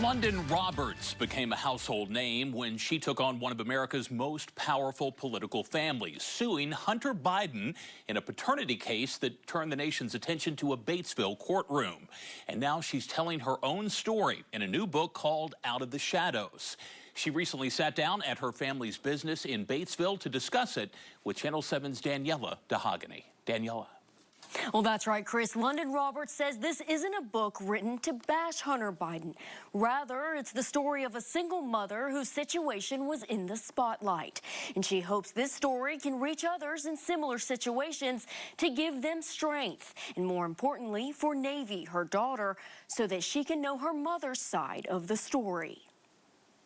Lunden Roberts became a household name when she took on one of America's most powerful political families, suing Hunter Biden in a paternity case that turned the nation's attention to a Batesville courtroom. And now she's telling her own story in a new book called Out of the Shadows. She recently sat down at her family's business in Batesville to discuss it with Channel 7's Daniela DeHogany. Daniela. Well, that's right, Chris. Lunden Roberts says this isn't a book written to bash Hunter Biden. Rather, it's the story of a single mother whose situation was in the spotlight. And she hopes this story can reach others in similar situations to give them strength. And more importantly, for Navy, her daughter, so that she can know her mother's side of the story.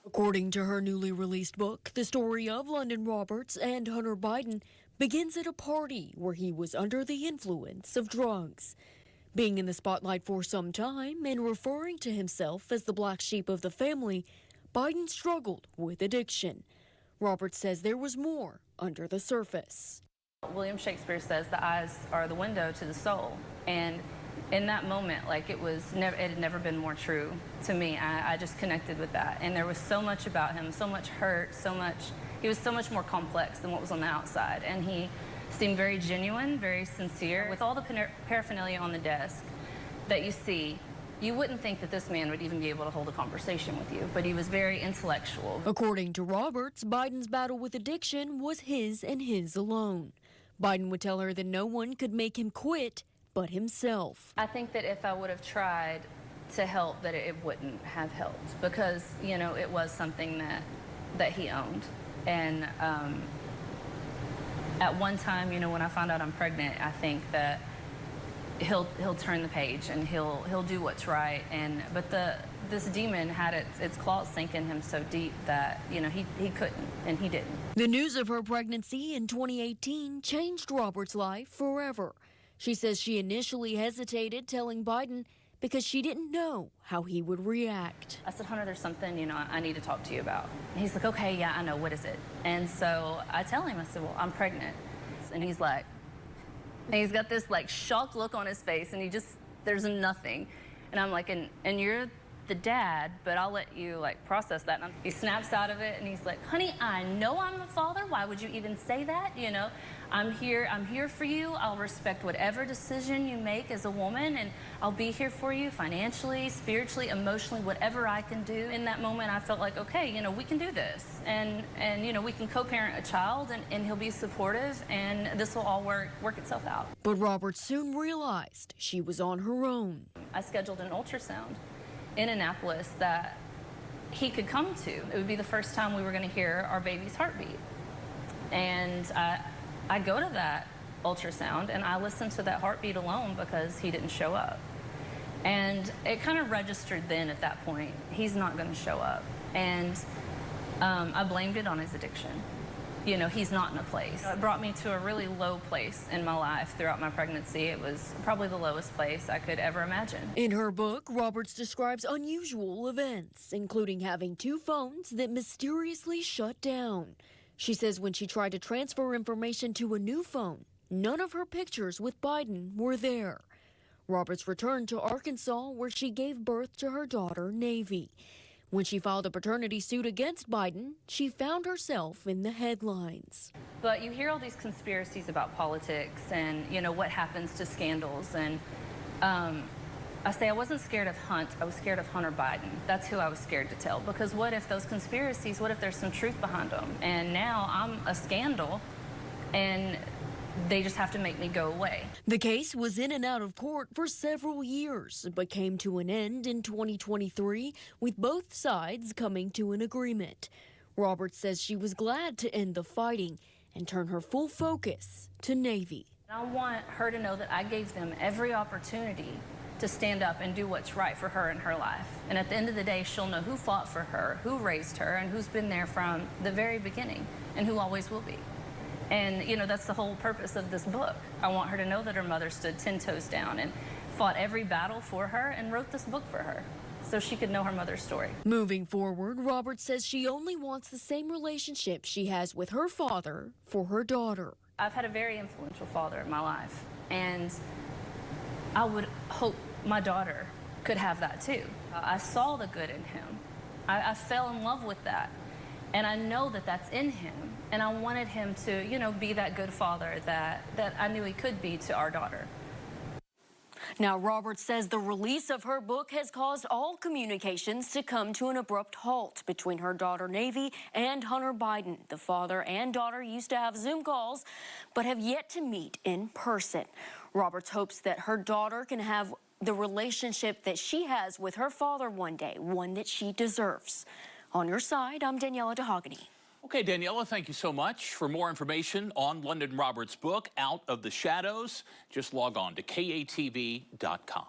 According to her newly released book, the story of Lunden Roberts and Hunter Biden begins at a party where he was under the influence of drugs. Being in the spotlight for some time and referring to himself as the black sheep of the family, Biden struggled with addiction. Roberts says there was more under the surface. William Shakespeare says the eyes are the window to the soul. And in that moment, it had never been more true to me. I just connected with that. And there was so much about him, so much hurt, he was so much more complex than what was on the outside. And he seemed very genuine, very sincere. With all the paraphernalia on the desk that you see, you wouldn't think that this man would even be able to hold a conversation with you, but he was very intellectual. According to Roberts, Biden's battle with addiction was his and his alone. Biden would tell her that no one could make him quit but himself. I think that if I would have tried to help, that it wouldn't have helped, because, it was something that he owned. And at one time, when I found out I'm pregnant, I think that he'll turn the page and he'll do what's right. But this demon had its claws sink in him so deep that he couldn't, and he didn't. The news of her pregnancy in 2018 changed Roberts' life forever. She says she initially hesitated telling Biden because she didn't know how he would react. I said, Hunter, there's something, I need to talk to you about. And he's like, okay, yeah, I know, what is it? And so I tell him, I said, well, I'm pregnant. And he's like, and he's got this shocked look on his face, and there's nothing. And I'm like, and you're the dad, but I'll let you process that. And he snaps out of it, and he's like, honey, I know I'm the father. Why would you even say that? I'm here for you. I'll respect whatever decision you make as a woman, and I'll be here for you financially, spiritually, emotionally, whatever I can do. In that moment, I felt like, okay, we can do this, and we can co-parent a child, and he'll be supportive, and this will all work itself out. But Roberts soon realized she was on her own. I scheduled an ultrasound in Annapolis that he could come to. It would be the first time we were going to hear our baby's heartbeat. And I go to that ultrasound, and I listen to that heartbeat alone because he didn't show up. And it kind of registered then at that point, he's not going to show up. And I blamed it on his addiction. He's not in a place. It brought me to a really low place in my life throughout my pregnancy. It was probably the lowest place I could ever imagine. In her book, Roberts describes unusual events, including having 2 phones that mysteriously shut down. She says when she tried to transfer information to a new phone, none of her pictures with Biden were there. Roberts returned to Arkansas, where she gave birth to her daughter, Navy. When she filed a paternity suit against Biden, she found herself in the headlines. But you hear all these conspiracies about politics and, what happens to scandals. And I say I wasn't scared of Hunt, I was scared of Hunter Biden. That's who I was scared to tell. Because what if those conspiracies, what if there's some truth behind them? And now I'm a scandal, and they just have to make me go away. The case was in and out of court for several years, but came to an end in 2023, with both sides coming to an agreement. Roberts says she was glad to end the fighting and turn her full focus to Navy. I want her to know that I gave them every opportunity to stand up and do what's right for her in her life. And at the end of the day, she'll know who fought for her, who raised her, and who's been there from the very beginning, and who always will be. And, that's the whole purpose of this book. I want her to know that her mother stood 10 toes down and fought every battle for her and wrote this book for her so she could know her mother's story. Moving forward, Roberts says she only wants the same relationship she has with her father for her daughter. I've had a very influential father in my life, and I would hope my daughter could have that too. I saw the good in him. I fell in love with that. And I know that that's in him. And I wanted him to, you know, be that good father that I knew he could be to our daughter. Now, Roberts says the release of her book has caused all communications to come to an abrupt halt between her daughter, Navy, and Hunter Biden. The father and daughter used to have Zoom calls, but have yet to meet in person. Roberts hopes that her daughter can have the relationship that she has with her father one day, one that she deserves. On your side, I'm Daniela DeHogany. Okay, Daniela, thank you so much. For more information on Lunden Roberts' book, Out of the Shadows, just log on to katv.com.